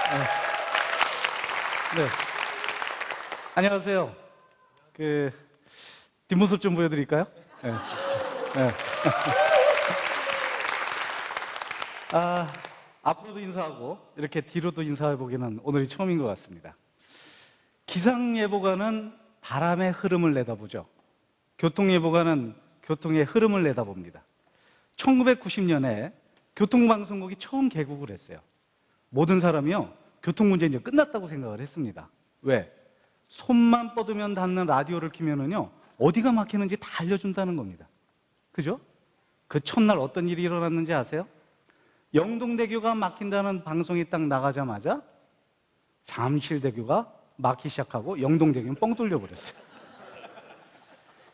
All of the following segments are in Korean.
네. 안녕하세요. 뒷모습 좀 보여드릴까요? 네. 네. 앞으로도 인사하고 이렇게 뒤로도 인사해보기는 오늘이 처음인 것 같습니다. 기상예보가는 바람의 흐름을 내다보죠. 교통예보가는 교통의 흐름을 내다봅니다. 1990년에 교통방송국이 처음 개국을 했어요. 모든 사람이요, 교통 문제 이제 끝났다고 생각을 했습니다. 왜? 손만 뻗으면 닿는 라디오를 켜면은요, 어디가 막히는지 다 알려준다는 겁니다. 그죠? 그 첫날 어떤 일이 일어났는지 아세요? 영동대교가 막힌다는 방송이 딱 나가자마자 잠실대교가 막히기 시작하고 영동대교는 뻥 뚫려버렸어요.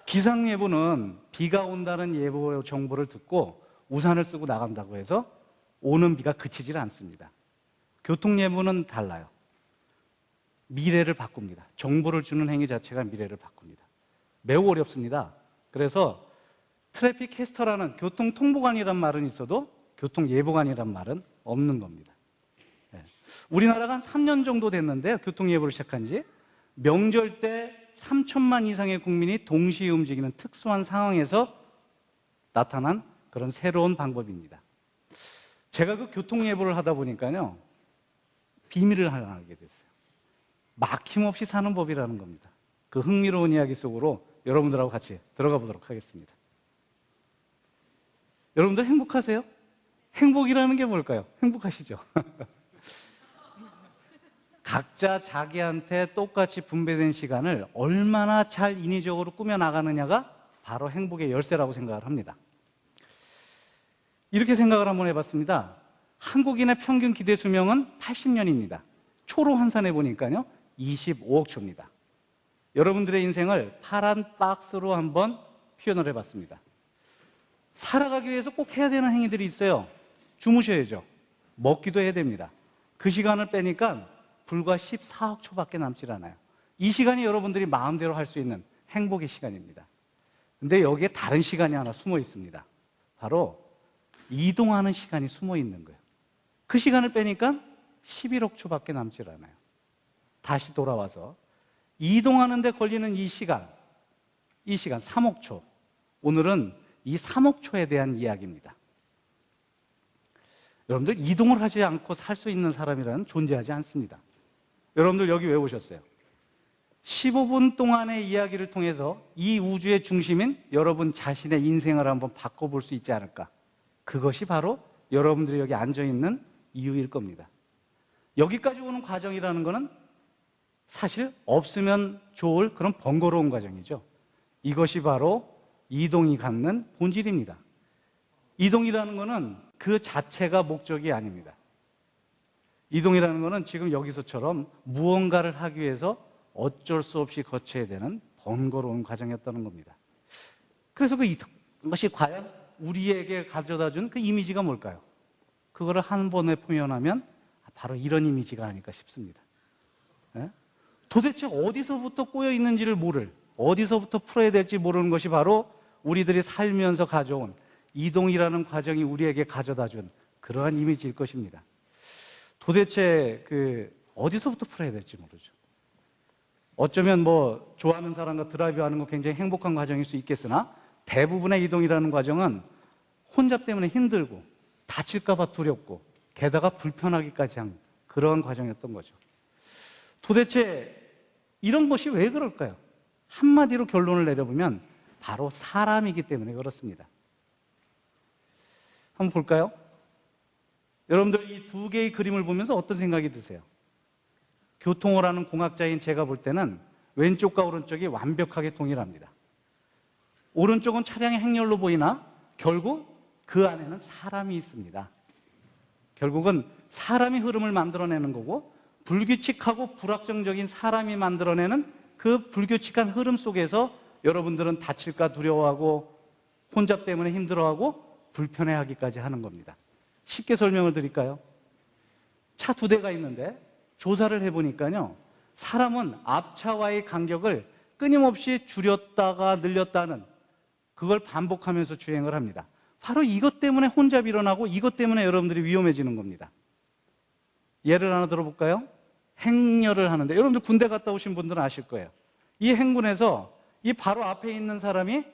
기상예보는 비가 온다는 예보 정보를 듣고 우산을 쓰고 나간다고 해서 오는 비가 그치질 않습니다. 교통예보는 달라요. 미래를 바꿉니다. 정보를 주는 행위 자체가 미래를 바꿉니다. 매우 어렵습니다. 그래서 트래픽 캐스터라는 교통통보관이란 말은 있어도 교통예보관이란 말은 없는 겁니다. 우리나라가 한 3년 정도 됐는데요. 교통예보를 시작한 지. 명절 때 3천만 이상의 국민이 동시에 움직이는 특수한 상황에서 나타난 그런 새로운 방법입니다. 제가 그 교통예보를 하다 보니까요, 비밀을 하나 알게 됐어요. 막힘없이 사는 법이라는 겁니다. 그 흥미로운 이야기 속으로 여러분들하고 같이 들어가 보도록 하겠습니다. 여러분들 행복하세요? 행복이라는 게 뭘까요? 행복하시죠? 각자 자기한테 똑같이 분배된 시간을 얼마나 잘 인위적으로 꾸며나가느냐가 바로 행복의 열쇠라고 생각을 합니다. 이렇게 생각을 한번 해봤습니다. 한국인의 평균 기대 수명은 80년입니다. 초로 환산해 보니까요, 25억 초입니다. 여러분들의 인생을 파란 박스로 한번 표현을 해봤습니다. 살아가기 위해서 꼭 해야 되는 행위들이 있어요. 주무셔야죠. 먹기도 해야 됩니다. 그 시간을 빼니까 불과 14억 초밖에 남질 않아요. 이 시간이 여러분들이 마음대로 할 수 있는 행복의 시간입니다. 근데 여기에 다른 시간이 하나 숨어 있습니다. 바로 이동하는 시간이 숨어 있는 거예요. 그 시간을 빼니까 11억 초밖에 남질 않아요. 다시 돌아와서 이동하는 데 걸리는 이 시간 3억 초. 오늘은 이 3억 초에 대한 이야기입니다. 여러분들, 이동을 하지 않고 살 수 있는 사람이라는 존재하지 않습니다. 여러분들 여기 왜 오셨어요? 15분 동안의 이야기를 통해서 이 우주의 중심인 여러분 자신의 인생을 한번 바꿔볼 수 있지 않을까. 그것이 바로 여러분들이 여기 앉아있는 이유일 겁니다. 여기까지 오는 과정이라는 것은 사실 없으면 좋을 그런 번거로운 과정이죠. 이것이 바로 이동이 갖는 본질입니다. 이동이라는 것은 그 자체가 목적이 아닙니다. 이동이라는 것은 지금 여기서처럼 무언가를 하기 위해서 어쩔 수 없이 거쳐야 되는 번거로운 과정이었다는 겁니다. 그래서 그것이 과연 우리에게 가져다 준 그 이미지가 뭘까요? 그거를 한 번에 표현하면 바로 이런 이미지가 아닐까 싶습니다. 도대체 어디서부터 꼬여 있는지를 어디서부터 풀어야 될지 모르는 것이 바로 우리들이 살면서 가져온 이동이라는 과정이 우리에게 가져다 준 그러한 이미지일 것입니다. 도대체 어디서부터 풀어야 될지 모르죠. 어쩌면 좋아하는 사람과 드라이브하는 거 굉장히 행복한 과정일 수 있겠으나 대부분의 이동이라는 과정은 혼자 때문에 힘들고 다칠까봐 두렵고 게다가 불편하기까지 한 그런 과정이었던 거죠. 도대체 이런 것이 왜 그럴까요? 한마디로 결론을 내려보면 바로 사람이기 때문에 그렇습니다. 한번 볼까요? 여러분들 이 두 개의 그림을 보면서 어떤 생각이 드세요? 교통을 하는 공학자인 제가 볼 때는 왼쪽과 오른쪽이 완벽하게 동일합니다. 오른쪽은 차량의 행렬로 보이나 결국 그 안에는 사람이 있습니다. 결국은 사람이 흐름을 만들어내는 거고 불규칙하고 불확정적인 사람이 만들어내는 그 불규칙한 흐름 속에서 여러분들은 다칠까 두려워하고 혼잡 때문에 힘들어하고 불편해하기까지 하는 겁니다. 쉽게 설명을 드릴까요? 차 두 대가 있는데 조사를 해보니까요, 사람은 앞차와의 간격을 끊임없이 줄였다가 늘렸다는 그걸 반복하면서 주행을 합니다. 바로 이것 때문에 혼잡이 일어나고 이것 때문에 여러분들이 위험해지는 겁니다. 예를 하나 들어볼까요? 행렬을 하는데, 여러분들 군대 갔다 오신 분들은 아실 거예요. 이 행군에서 이 바로 앞에 있는 사람이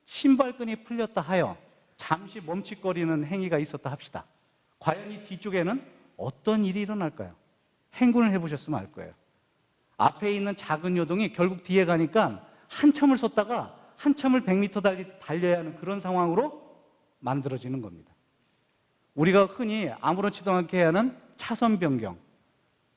신발끈이 풀렸다 하여 잠시 멈칫거리는 행위가 있었다 합시다. 과연 이 뒤쪽에는 어떤 일이 일어날까요? 행군을 해보셨으면 알 거예요. 앞에 있는 작은 요동이 결국 뒤에 가니까 한참을 섰다가 한참을 100m 달려야 하는 그런 상황으로 만들어지는 겁니다. 우리가 흔히 아무렇지도 않게 해야 하는 차선 변경,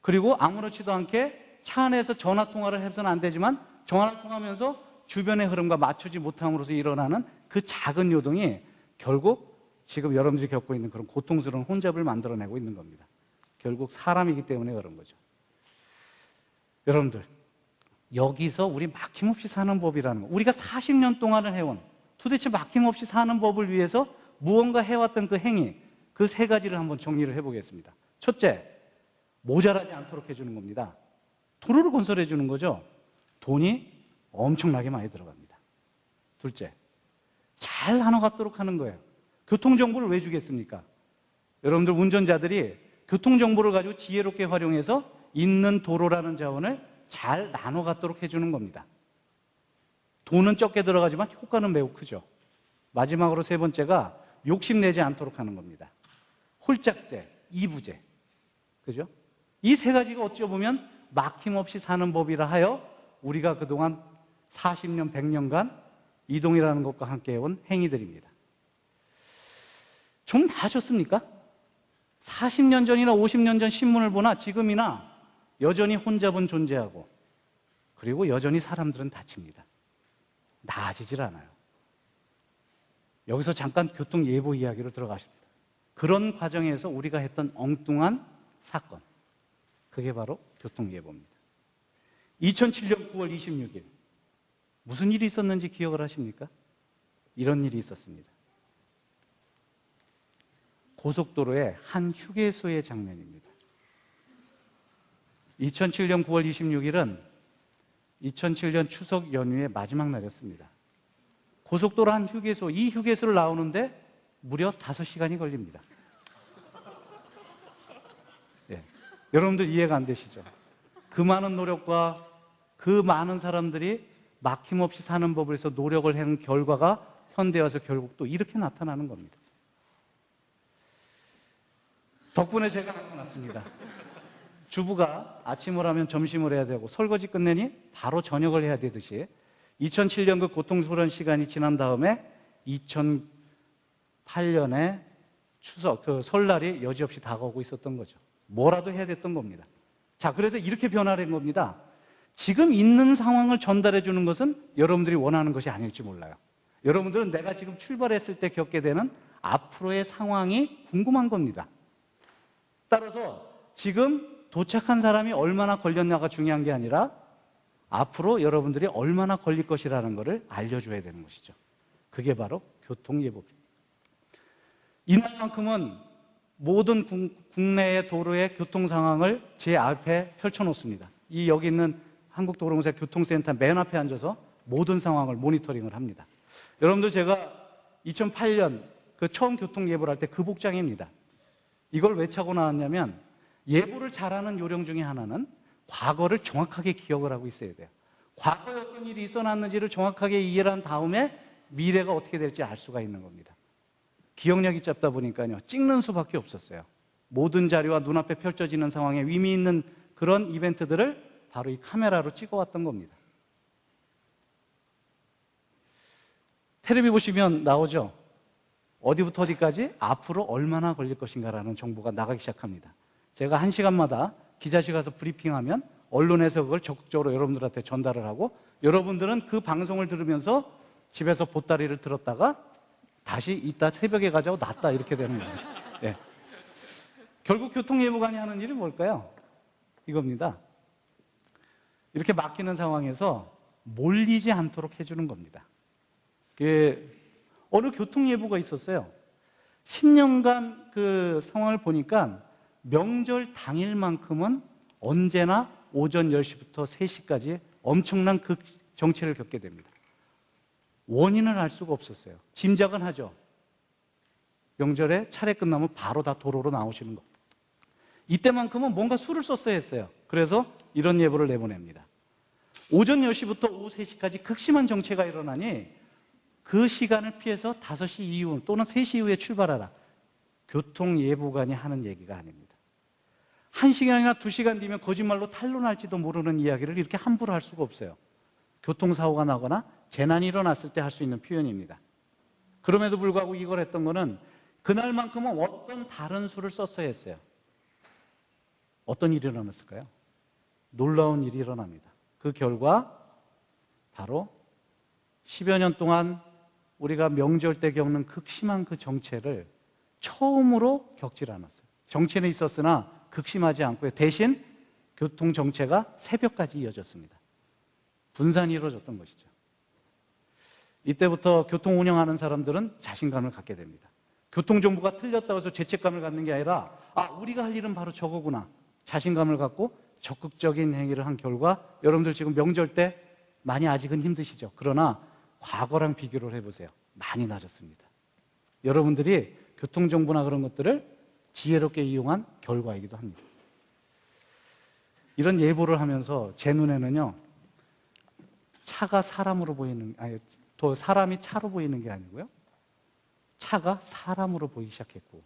그리고 아무렇지도 않게 차 안에서 전화 통화를 해서는 안 되지만 전화 통화하면서 주변의 흐름과 맞추지 못함으로써 일어나는 그 작은 요동이 결국 지금 여러분들이 겪고 있는 그런 고통스러운 혼잡을 만들어내고 있는 겁니다. 결국 사람이기 때문에 그런 거죠. 여러분들, 여기서 우리 막힘없이 사는 법이라는 거, 우리가 40년 동안을 해온 도대체 막힘없이 사는 법을 위해서 무언가 해왔던 그 행위, 그 세 가지를 한번 정리를 해보겠습니다. 첫째, 모자라지 않도록 해주는 겁니다. 도로를 건설해 주는 거죠. 돈이 엄청나게 많이 들어갑니다. 둘째, 잘 나눠갖도록 하는 거예요. 교통정보를 왜 주겠습니까? 여러분들 운전자들이 교통정보를 가지고 지혜롭게 활용해서 있는 도로라는 자원을 잘 나눠갖도록 해주는 겁니다. 돈은 적게 들어가지만 효과는 매우 크죠. 마지막으로 세 번째가 욕심내지 않도록 하는 겁니다. 홀짝제, 이부제. 그죠? 이 세 가지가 어찌 보면 막힘없이 사는 법이라 하여 우리가 그동안 40년, 100년간 이동이라는 것과 함께 해온 행위들입니다. 좀 나아졌습니까? 40년 전이나 50년 전 신문을 보나 지금이나 여전히 혼잡은 존재하고, 그리고 여전히 사람들은 다칩니다. 나아지질 않아요. 여기서 잠깐 교통예보 이야기로 들어가십니다. 그런 과정에서 우리가 했던 엉뚱한 사건, 그게 바로 교통예보입니다. 2007년 9월 26일 무슨 일이 있었는지 기억을 하십니까? 이런 일이 있었습니다. 고속도로의 한 휴게소의 장면입니다. 2007년 9월 26일은 2007년 추석 연휴의 마지막 날이었습니다. 고속도로 한 휴게소, 이 휴게소를 나오는데 무려 5시간이 걸립니다. 예. 여러분들 이해가 안 되시죠? 그 많은 노력과 그 많은 사람들이 막힘없이 사는 법을 해서 노력을 한 결과가 현대에 와서 결국 또 이렇게 나타나는 겁니다. 덕분에 제가 나타났습니다. 주부가 아침을 하면 점심을 해야 되고 설거지 끝내니 바로 저녁을 해야 되듯이 2007년 그 고통스러운 시간이 지난 다음에 2008년에 추석, 그 설날이 여지없이 다가오고 있었던 거죠. 뭐라도 해야 됐던 겁니다. 자, 그래서 이렇게 변화된 겁니다. 지금 있는 상황을 전달해 주는 것은 여러분들이 원하는 것이 아닐지 몰라요. 여러분들은 내가 지금 출발했을 때 겪게 되는 앞으로의 상황이 궁금한 겁니다. 따라서 지금 도착한 사람이 얼마나 걸렸냐가 중요한 게 아니라 앞으로 여러분들이 얼마나 걸릴 것이라는 것을 알려줘야 되는 것이죠. 그게 바로 교통예보입니다. 이날만큼은 모든 국내의 도로의 교통 상황을 제 앞에 펼쳐놓습니다. 이 여기 있는 한국도로공사 교통센터 맨 앞에 앉아서 모든 상황을 모니터링을 합니다. 여러분들, 제가 2008년 그 처음 교통예보를 할 때 그 복장입니다. 이걸 왜 차고 나왔냐면, 예보를 잘하는 요령 중에 하나는 과거를 정확하게 기억을 하고 있어야 돼요. 과거에 어떤 일이 있어놨는지를 정확하게 이해를 한 다음에 미래가 어떻게 될지 알 수가 있는 겁니다. 기억력이 짧다 보니까요, 찍는 수밖에 없었어요. 모든 자료와 눈앞에 펼쳐지는 상황에 의미 있는 그런 이벤트들을 바로 이 카메라로 찍어왔던 겁니다. 텔레비 보시면 나오죠? 어디부터 어디까지 앞으로 얼마나 걸릴 것인가라는 정보가 나가기 시작합니다. 제가 1시간마다 기자실 가서 브리핑하면 언론에서 그걸 적극적으로 여러분들한테 전달을 하고, 여러분들은 그 방송을 들으면서 집에서 보따리를 들었다가 다시 이따 새벽에 가자고 놨다, 이렇게 되는 거예요. 예. 결국 교통예보관이 하는 일이 뭘까요? 이겁니다. 이렇게 막히는 상황에서 몰리지 않도록 해주는 겁니다. 어느 교통예보가 있었어요. 10년간 그 상황을 보니까 명절 당일만큼은 언제나 오전 10시부터 3시까지 엄청난 그 정체를 겪게 됩니다. 원인을 알 수가 없었어요. 짐작은 하죠. 명절에 차례 끝나면 바로 다 도로로 나오시는 거. 이때만큼은 뭔가 수를 썼어야 했어요. 그래서 이런 예보를 내보냅니다. 오전 10시부터 오후 3시까지 극심한 정체가 일어나니 그 시간을 피해서 5시 이후 또는 3시 이후에 출발하라. 교통예보관이 하는 얘기가 아닙니다. 1시간이나 2시간 뒤면 거짓말로 탄로날지도 모르는 이야기를 이렇게 함부로 할 수가 없어요. 교통사고가 나거나 재난이 일어났을 때 할 수 있는 표현입니다. 그럼에도 불구하고 이걸 했던 거는 그날만큼은 어떤 다른 수를 썼어야 했어요. 어떤 일이 일어났을까요? 놀라운 일이 일어납니다. 그 결과 바로 10여 년 동안 우리가 명절 때 겪는 극심한 그 정체를 처음으로 겪질 않았어요. 정체는 있었으나 극심하지 않고요. 대신 교통 정체가 새벽까지 이어졌습니다. 분산이 이루어졌던 것이죠. 이때부터 교통 운영하는 사람들은 자신감을 갖게 됩니다. 교통정보가 틀렸다고 해서 죄책감을 갖는 게 아니라 우리가 할 일은 바로 저거구나. 자신감을 갖고 적극적인 행위를 한 결과 여러분들 지금 명절 때 많이 아직은 힘드시죠. 그러나 과거랑 비교를 해보세요. 많이 나아졌습니다. 여러분들이 교통정보나 그런 것들을 지혜롭게 이용한 결과이기도 합니다. 이런 예보를 하면서 제 눈에는요. 차가 사람으로 보이는, 또 사람이 차로 보이는 게 아니고요. 차가 사람으로 보이기 시작했고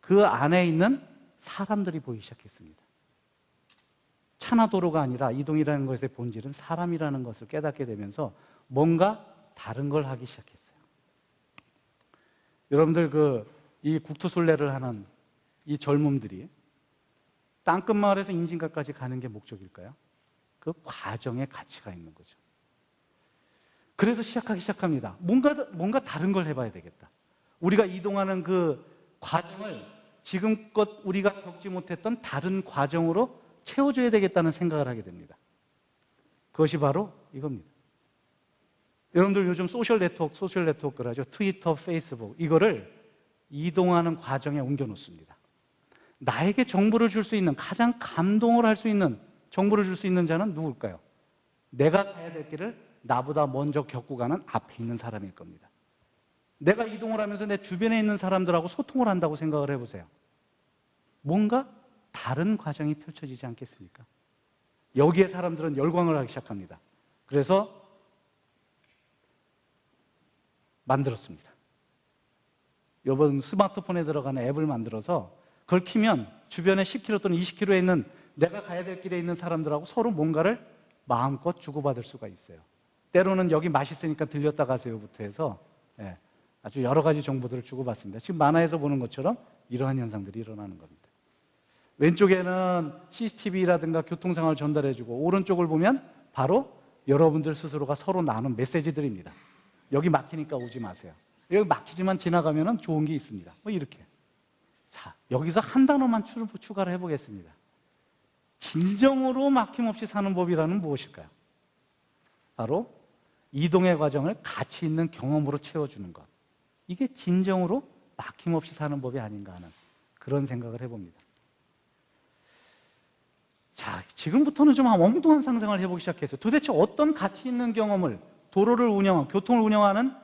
그 안에 있는 사람들이 보이기 시작했습니다. 차나 도로가 아니라 이동이라는 것의 본질은 사람이라는 것을 깨닫게 되면서 뭔가 다른 걸 하기 시작했어요. 여러분들 이 국토순례를 하는 이 젊음들이 땅끝마을에서 임진각까지 가는 게 목적일까요? 그 과정에 가치가 있는 거죠. 그래서 시작하기 시작합니다. 뭔가 다른 걸 해봐야 되겠다. 우리가 이동하는 그 과정을 지금껏 우리가 겪지 못했던 다른 과정으로 채워줘야 되겠다는 생각을 하게 됩니다. 그것이 바로 이겁니다. 여러분들 요즘 소셜 네트워크를 하죠. 트위터, 페이스북. 이거를 이동하는 과정에 옮겨놓습니다. 나에게 정보를 줄 수 있는, 가장 감동을 할 수 있는, 정보를 줄 수 있는 자는 누굴까요? 내가 가야 될 길을 나보다 먼저 겪고 가는 앞에 있는 사람일 겁니다. 내가 이동을 하면서 내 주변에 있는 사람들하고 소통을 한다고 생각을 해보세요. 뭔가 다른 과정이 펼쳐지지 않겠습니까? 여기에 사람들은 열광을 하기 시작합니다. 그래서 만들었습니다. 이번 스마트폰에 들어가는 앱을 만들어서 그걸 키면 주변에 10km 또는 20km에 있는 내가 가야 될 길에 있는 사람들하고 서로 뭔가를 마음껏 주고받을 수가 있어요. 때로는 여기 맛있으니까 들렸다 가세요부터 해서 아주 여러 가지 정보들을 주고받습니다. 지금 만화에서 보는 것처럼 이러한 현상들이 일어나는 겁니다. 왼쪽에는 CCTV라든가 교통상황을 전달해주고 오른쪽을 보면 바로 여러분들 스스로가 서로 나눈 메시지들입니다. 여기 막히니까 오지 마세요. 여기 막히지만 지나가면 좋은 게 있습니다. 이렇게. 자, 여기서 한 단어만 추가를 해보겠습니다. 진정으로 막힘없이 사는 법이라는 무엇일까요? 바로 이동의 과정을 가치 있는 경험으로 채워주는 것. 이게 진정으로 막힘없이 사는 법이 아닌가 하는 그런 생각을 해봅니다. 자, 지금부터는 좀 엉뚱한 상상을 해보기 시작했어요. 도대체 어떤 가치 있는 경험을 도로를 교통을 운영하는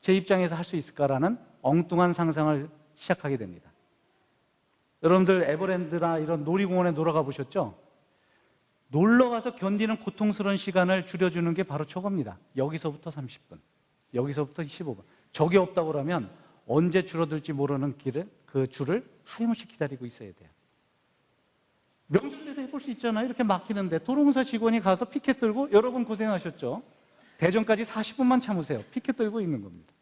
제 입장에서 할 수 있을까라는 엉뚱한 상상을 시작하게 됩니다. 여러분들 에버랜드나 이런 놀이공원에 놀러 가보셨죠? 놀러 가서 견디는 고통스러운 시간을 줄여주는 게 바로 저겁니다. 여기서부터 30분, 여기서부터 15분. 저게 없다고 그러면 언제 줄어들지 모르는 그 줄을 하염없이 기다리고 있어야 돼요. 명절 때도 해볼 수 있잖아요. 이렇게 막히는데 도로공사 직원이 가서 피켓 들고 여러분 고생하셨죠? 대전까지 40분만 참으세요. 피켓 들고 있는 겁니다.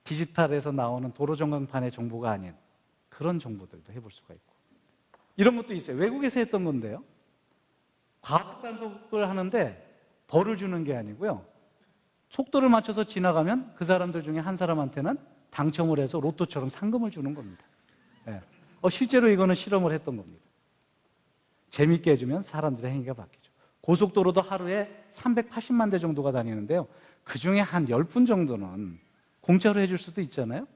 디지털에서 나오는 도로 전광판의 정보가 아닌 그런 정보들도 해볼 수가 있고 이런 것도 있어요. 외국에서 했던 건데요. 과속 단속을 하는데 벌을 주는 게 아니고요. 속도를 맞춰서 지나가면 그 사람들 중에 한 사람한테는 당첨을 해서 로또처럼 상금을 주는 겁니다. 실제로 이거는 실험을 했던 겁니다. 재밌게 해주면 사람들의 행위가 바뀌죠. 고속도로도 하루에 380만 대 정도가 다니는데요. 그중에 한 10분 정도는 공짜로 해줄 수도 있잖아요.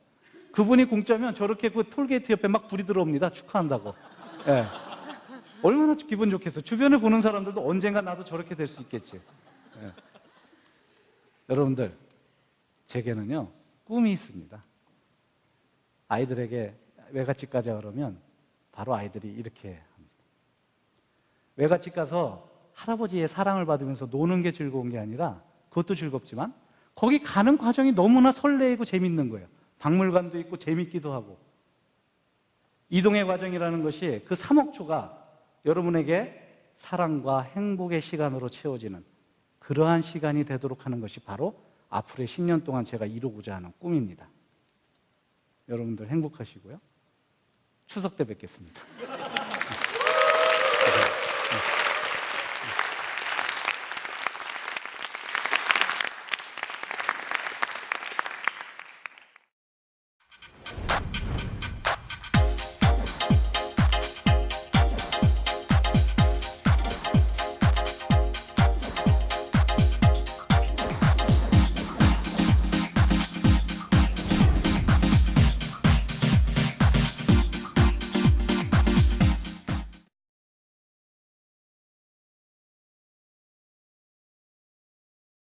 그분이 공짜면 저렇게 그 톨게이트 옆에 막 불이 들어옵니다. 축하한다고. 얼마나 기분 좋겠어. 주변에 보는 사람들도 언젠가 나도 저렇게 될 수 있겠지. 여러분들, 제게는요, 꿈이 있습니다. 아이들에게 외갓집 가자 그러면 바로 아이들이 이렇게 합니다. 외갓집 가서 할아버지의 사랑을 받으면서 노는 게 즐거운 게 아니라, 그것도 즐겁지만 거기 가는 과정이 너무나 설레이고 재밌는 거예요. 박물관도 있고 재밌기도 하고. 이동의 과정이라는 것이 그 3억 초가 여러분에게 사랑과 행복의 시간으로 채워지는 그러한 시간이 되도록 하는 것이 바로 앞으로의 10년 동안 제가 이루고자 하는 꿈입니다. 여러분들 행복하시고요. 추석 때 뵙겠습니다.